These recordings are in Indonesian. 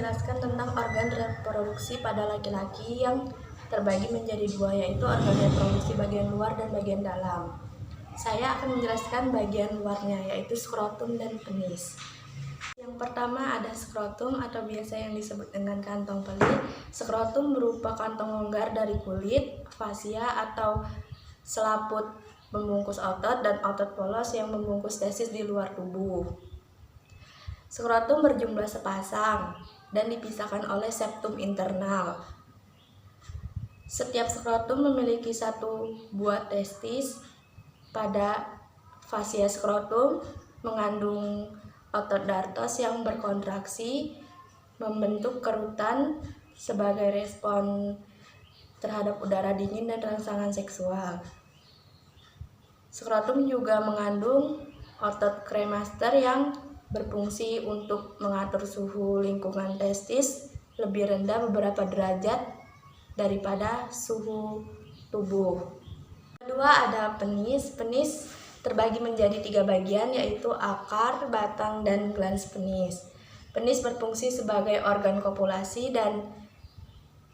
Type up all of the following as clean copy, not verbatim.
menjelaskan tentang organ reproduksi pada laki-laki yang terbagi menjadi dua, yaitu organ reproduksi bagian luar dan bagian dalam. Saya akan menjelaskan bagian luarnya, yaitu skrotum dan penis. Yang pertama ada skrotum atau biasa yang disebut dengan kantong pelit. Skrotum berupa kantong longgar dari kulit, fascia atau selaput membungkus otot, dan otot polos yang membungkus testis di luar tubuh. Skrotum berjumlah sepasang dan dipisahkan oleh septum internal. Setiap skrotum memiliki satu buah testis. Pada fascia skrotum mengandung otot dartos yang berkontraksi membentuk kerutan sebagai respon terhadap udara dingin dan rangsangan seksual. Skrotum juga mengandung otot kremaster yang berfungsi untuk mengatur suhu lingkungan testis lebih rendah beberapa derajat daripada suhu tubuh. Kedua ada penis. Penis terbagi menjadi 3 bagian, yaitu akar, batang, dan glans penis. Penis berfungsi sebagai organ kopulasi dan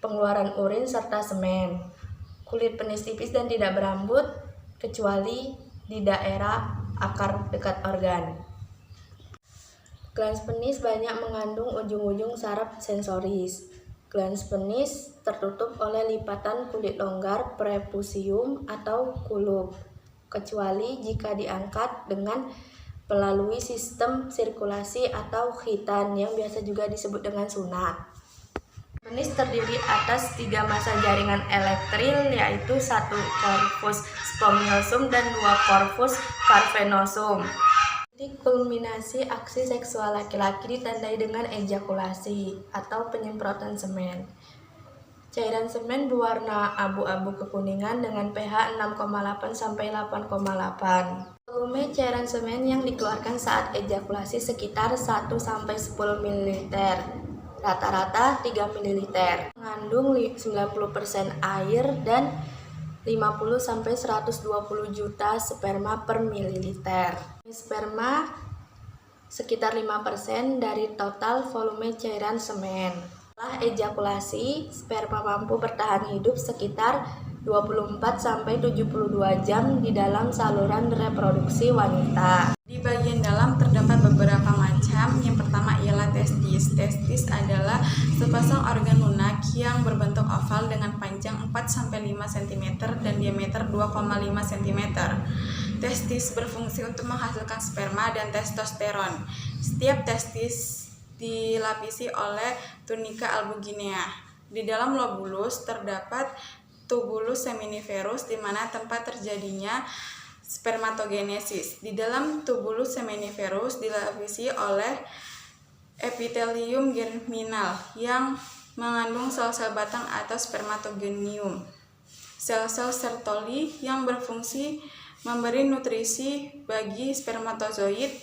pengeluaran urin serta semen. Kulit penis tipis dan tidak berambut kecuali di daerah akar dekat organ. Glans penis banyak mengandung ujung-ujung saraf sensoris. Glans penis tertutup oleh lipatan kulit longgar prepusium atau kulub, kecuali jika diangkat dengan melalui sistem sirkulasi atau khitan yang biasa juga disebut dengan sunat. Penis terdiri atas 3 massa jaringan elektril, yaitu 1 corpus spongiosum dan 2 corpus cavernosum. Titik kulminasi aksi seksual laki-laki ditandai dengan ejakulasi atau penyemprotan semen. Cairan semen berwarna abu-abu kekuningan dengan pH 6,8 sampai 8,8. Volume cairan semen yang dikeluarkan saat ejakulasi sekitar 1 sampai 10 ml. Rata-rata 3 ml. Mengandung 90% air dan 50 sampai 120 juta sperma per mililiter. Sperma sekitar 5% dari total volume cairan semen. Setelah ejakulasi, sperma mampu bertahan hidup sekitar 24 sampai 72 jam di dalam saluran reproduksi wanita. Di bagian dalam terdapat beberapa macam. Yang pertama ialah testis. Testis adalah sepasang organ lunak yang berbentuk oval dengan panjang 4-5 cm dan diameter 2,5 cm. Testis berfungsi untuk menghasilkan sperma dan testosteron. Setiap testis dilapisi oleh tunika albuginea. Di dalam lobulus terdapat tubulus seminiferus di mana tempat terjadinya spermatogenesis. Di dalam tubulus seminiferus dilapisi oleh epitelium germinal yang mengandung sel-sel batang atau spermatogonium. Sel-sel Sertoli yang berfungsi memberi nutrisi bagi spermatozoid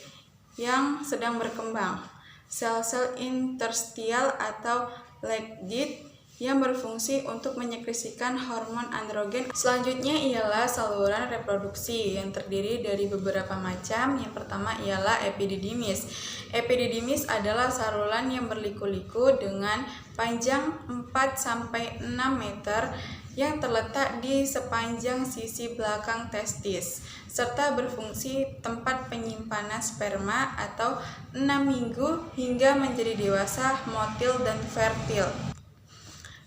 yang sedang berkembang. Sel-sel interstial atau Leydig yang berfungsi untuk menyekresikan hormon androgen. Selanjutnya ialah saluran reproduksi yang terdiri dari beberapa macam. Yang pertama ialah epididymis. Epididymis adalah saluran yang berliku-liku dengan panjang 4-6 meter yang terletak di sepanjang sisi belakang testis, serta berfungsi tempat penyimpanan sperma atau 6 minggu hingga menjadi dewasa, motil, dan fertil.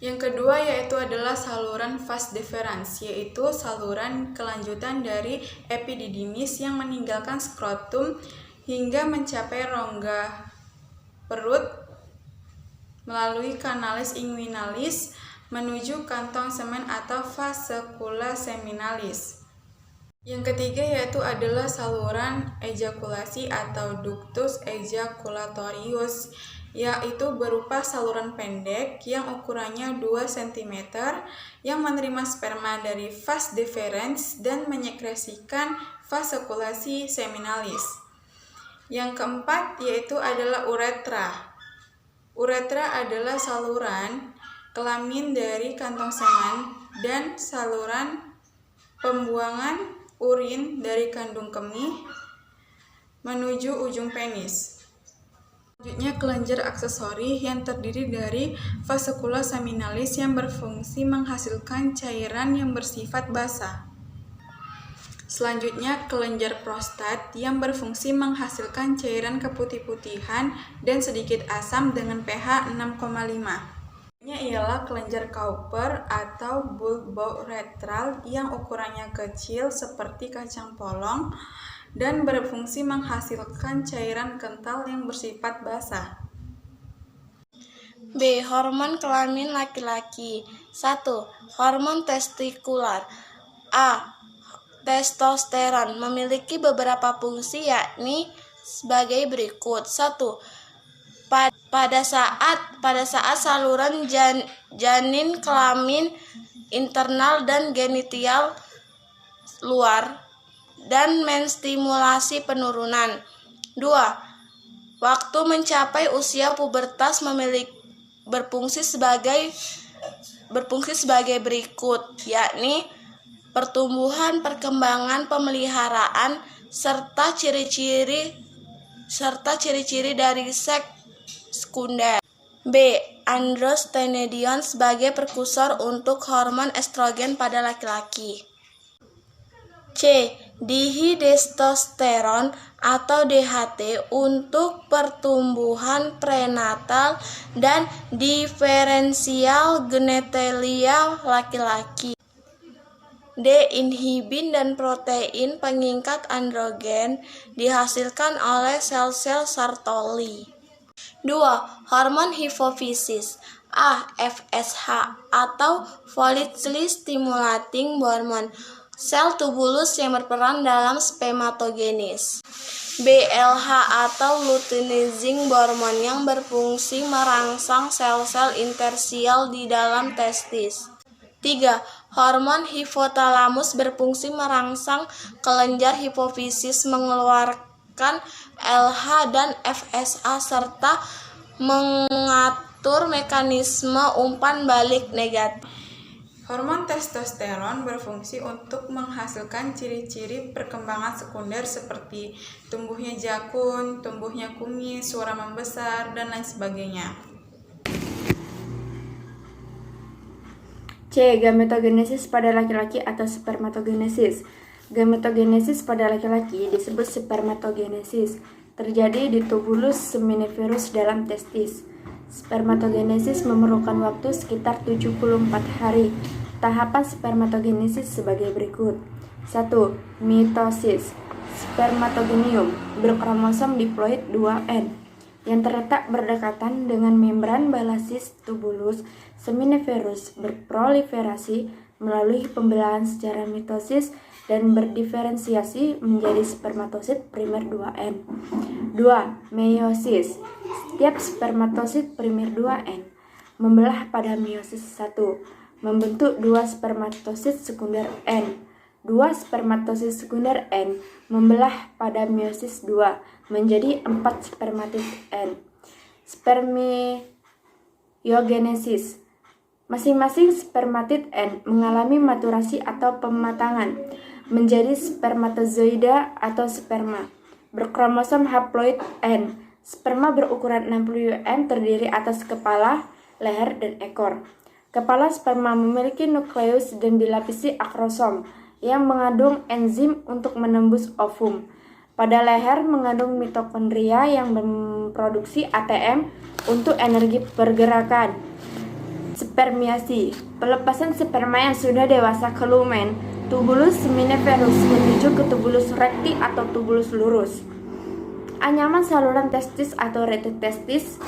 Yang kedua yaitu adalah saluran vas deferens, yaitu saluran kelanjutan dari epididymis yang meninggalkan skrotum hingga mencapai rongga perut melalui kanalis inguinalis menuju kantong semen atau vascula seminalis. Yang ketiga yaitu adalah saluran ejakulasi atau ductus ejaculatorius, yaitu berupa saluran pendek yang ukurannya 2 cm yang menerima sperma dari vas deferens dan menyekresikan vaskulasi seminalis. Yang keempat yaitu adalah uretra. Uretra adalah saluran kelamin dari kantong semen dan saluran pembuangan urin dari kandung kemih menuju ujung penis. Selanjutnya, kelenjar aksesori yang terdiri dari vaskula seminalis yang berfungsi menghasilkan cairan yang bersifat basah. Selanjutnya, kelenjar prostat yang berfungsi menghasilkan cairan keputih-putihan dan sedikit asam dengan pH 6,5. Ialah kelenjar Cowper atau bulbouretral yang ukurannya kecil seperti kacang polong dan berfungsi menghasilkan cairan kental yang bersifat basah. B. Hormon kelamin laki-laki. 1. Hormon testikular. A. Testosteron memiliki beberapa fungsi yakni sebagai berikut. 1. Pada saat saluran janin kelamin internal dan genital luar dan menstimulasi penurunan. 2. Waktu mencapai usia pubertas berfungsi sebagai berikut, yakni pertumbuhan, perkembangan, pemeliharaan serta ciri-ciri dari seks sekunder. B. Androstenedion sebagai prekursor untuk hormon estrogen pada laki-laki. C. Dihidrotestosteron atau DHT untuk pertumbuhan prenatal dan diferensial genitalia laki-laki. D. Inhibin dan protein pengikat androgen dihasilkan oleh sel-sel Sertoli. 2. Hormon hipofisis. A. FSH atau follicle stimulating hormone, sel tubulus yang berperan dalam spermatogenesis. B. LH atau luteinizing hormone yang berfungsi merangsang sel-sel interstisial di dalam testis. 3. Hormon hipotalamus berfungsi merangsang kelenjar hipofisis mengeluarkan LH dan FSH serta mengatur mekanisme umpan balik negatif. Hormon testosteron berfungsi untuk menghasilkan ciri-ciri perkembangan sekunder seperti tumbuhnya jakun, tumbuhnya kumis, suara membesar, dan lain sebagainya. C. Gametogenesis pada laki-laki atau spermatogenesis. Gametogenesis pada laki-laki disebut spermatogenesis, terjadi di tubulus seminiferus dalam testis. Spermatogenesis memerlukan waktu sekitar 74 hari. Tahapan spermatogenesis sebagai berikut. 1. Mitosis. Spermatogenium berkromosom diploid 2N yang terletak berdekatan dengan membran balasis tubulus seminiferus berproliferasi melalui pembelahan secara mitosis dan berdiferensiasi menjadi spermatosit primer 2N. 2. Meiosis. Setiap spermatosit primer 2N membelah pada meiosis 1, membentuk 2 spermatosit sekunder N. 2 spermatosit sekunder N membelah pada meiosis 2 menjadi 4 spermatid N. Spermiogenesis. Masing-masing spermatid N mengalami maturasi atau pematangan menjadi spermatozoida atau sperma berkromosom haploid N. Sperma berukuran 60 UM terdiri atas kepala, leher, dan ekor. Kepala sperma memiliki nukleus dan dilapisi akrosom yang mengandung enzim untuk menembus ovum. Pada leher mengandung mitokondria yang memproduksi ATM untuk energi pergerakan. Spermiasi. Pelepasan sperma yang sudah dewasa ke lumen tubulus seminiferus menuju ke tubulus recti atau tubulus lurus. Anyaman saluran testis atau rete testis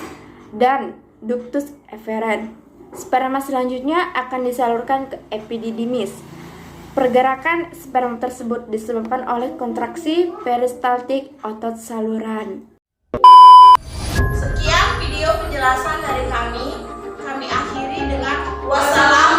dan ductus efferent. Sperma selanjutnya akan disalurkan ke epididymis. Pergerakan sperma tersebut disebabkan oleh kontraksi peristaltik otot saluran. Sekian video penjelasan dari kami. Kami akhiri dengan wassalam.